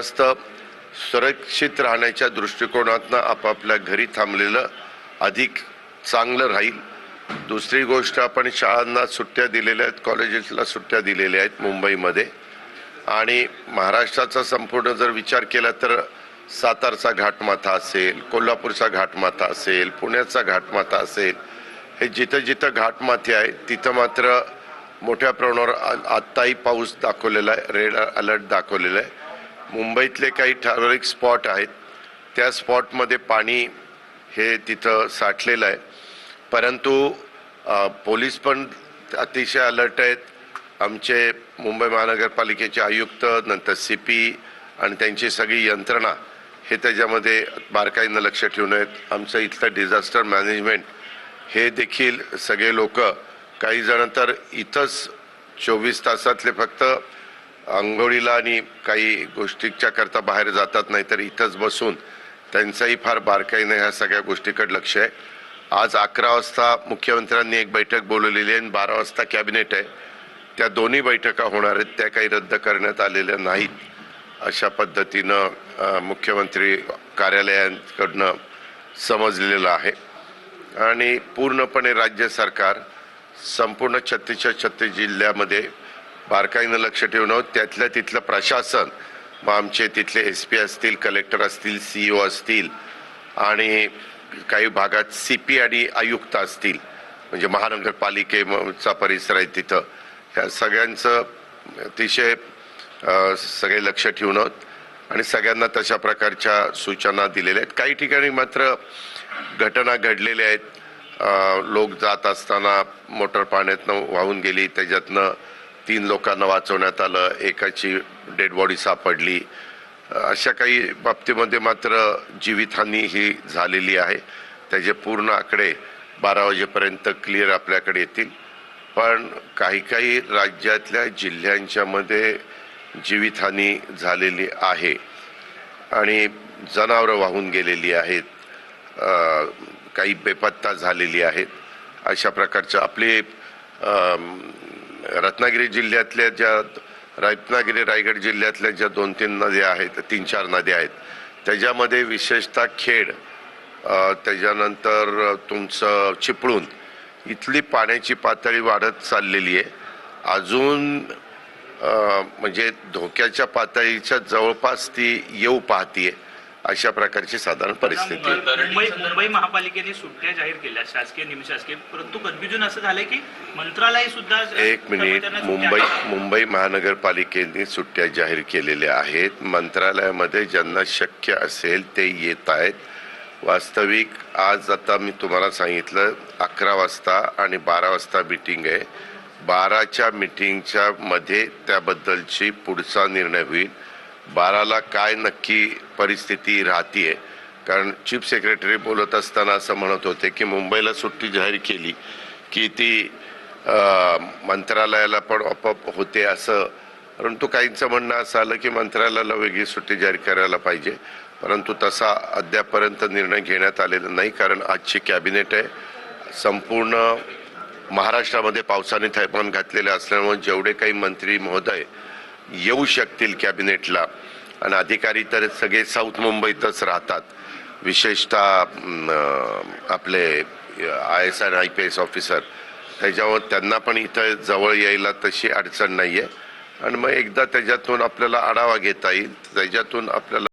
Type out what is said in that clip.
सुरक्षित राहण्याच्या दृष्टिकोनातून आपापल्या घरी थांबलेलं अधिक चांगलं राहील। दुसरी गोष्ट, आपण शाळांना सुट्ट्या दिलेल्या आहेत, कॉलेजेसला सुट्ट्या दिलेल्या आहेत मुंबईमध्ये, आणि महाराष्ट्राचा संपूर्ण जर विचार केला तर सातारचा घाटमाथा असेल, कोल्हापूरचा घाटमाथा असेल, पुण्याचा घाटमाथा असेल, हे जिथं जिथं घाटमाथे आहेत तिथं मात्र मोठ्या प्रमाणावर आत्ताही पाऊस दाखवलेला आहे, रेड अलर्ट दाखवलेला आहे। मुंबईतले काही ठराविक स्पॉट आहेत, त्या स्पॉटमध्ये पाणी हे तिथं साठलेलं आहे, परंतु पोलीस पण अतिशय अलर्ट आहेत। आमचे मुंबई महानगरपालिकेचे आयुक्त, नंतर CP आणि त्यांची सगळी यंत्रणा हे त्याच्यामध्ये बारकाईनं लक्ष ठेवून आहेत। आमचं इथलं डिझास्टर मॅनेजमेंट हे देखील सगळे लोक, काही जण तर इथंच 24 तासातले फक्त अंघोळीला आणि काही गोष्टीच्या करता बाहेर जातात, नाही तर इथंच बसून त्यांचाही फार बारकाईने ह्या सगळ्या गोष्टीकडे लक्ष आहे। आज 11 वाजता मुख्यमंत्र्यांनी एक बैठक बोलवलेली आहे आणि 12 वाजता कॅबिनेट आहे। त्या दोन्ही बैठका होणार आहेत, त्या काही रद्द करण्यात आलेल्या नाहीत अशा पद्धतीनं मुख्यमंत्री कार्यालयाकडनं समजलेलं आहे। आणि पूर्णपणे राज्य सरकार संपूर्ण 36 जिल्ह्यामध्ये बारकाईनं लक्ष ठेवणं, त्यातल्या तिथलं प्रशासन, मग आमचे तिथले SP असतील, कलेक्टर असतील, CEO असतील, आणि काही भागात CP आणि आयुक्त असतील, म्हणजे महानगरपालिकेचा परिसर आहे तिथं, ह्या सगळ्यांचं अतिशय सगळे लक्ष ठेवणं आणि सगळ्यांना तशा प्रकारच्या सूचना दिलेल्या आहेत। काही ठिकाणी मात्र घटना घडलेल्या आहेत। लोक जात असताना मोटर पाण्यातनं वाहून गेली, त्याच्यातनं 3 लोकांना वाचवण्यात आलं, एकाची डेड बॉडी सापडली। अशा काही बाबतीमध्ये मात्र जीवितहानी ही झालेली आहे। त्याचे पूर्ण आकडे 12 वाजेपर्यंत क्लिअर आपल्याकडे येतील, पण काही राज्यातल्या जिल्ह्यांच्या मध्ये जीवितहानी झालेली आहे आणि जनावरं वाहून गेलेली आहेत, काही बेपत्ता झालेली आहेत। अशा प्रकारच्या आपले रत्नागिरी जिल्ह्यातल्या रायगड जिल्ह्यातल्या ज्या 2-3 नद्या आहेत, 3-4 नद्या आहेत, त्याच्यामध्ये विशेषतः खेड, त्याच्यानंतर तुमचं चिपळूण इथली पाण्याची पातळी वाढत चाललेली आहे। अजून म्हणजे धोक्याच्या पातळीच्या जवळपास ती येऊ पाहतीये, अशा प्रकारची साधारण परिस्थिती आहे। मुंबई महापालिकेने सुट्ट्या जाहीर केल्या, शासकीय निमशासकीय, परंतु कन्फ्युजन असं झालंय की मंत्रालय सुद्धा एक मिनिट, मुंबई महानगरपालिकेने सुट्ट्या जाहीर केलेल्या आहेत। मंत्रालयामध्ये ज्यांना शक्य असेल ते येत आहेत। वास्तविक आज आता मी तुम्हाला सांगितलं 11 वाजता आणि 12 वाजता मीटिंग आहे। 12च्या मीटिंगच्या मध्ये त्याबद्दलची पुढचा निर्णय होईल। 12ला काय नक्की परिस्थिती राहतीये, कारण चीफ सेक्रेटरी बोलत असताना असं म्हणत होते की मुंबईला सुट्टी जाहीर केली की ती मंत्रालयाला पण आपोआप होते असं, परंतु काहींचं म्हणणं असं आलं की मंत्रालयाला वेगळी सुट्टी जाहीर करायला पाहिजे, परंतु तसा अद्यापर्यंत निर्णय घेण्यात आलेला नाही, कारण आजची कॅबिनेट आहे। संपूर्ण महाराष्ट्रामध्ये पावसाने थैमान घातलेले असल्यामुळे जेवढे काही मंत्री महोदय येऊ शकतील कॅबिनेटला, आणि अधिकारी तर सगळे साऊथ मुंबईतच राहतात, विशेषतः आपले IAS आणि IPS ऑफिसर, त्याच्यावर त्यांना पण इथं जवळ यायला तशी अडचण नाही आहे। आणि मग एकदा त्याच्यातून आपल्याला आढावा घेता येईल, त्याच्यातून आपल्याला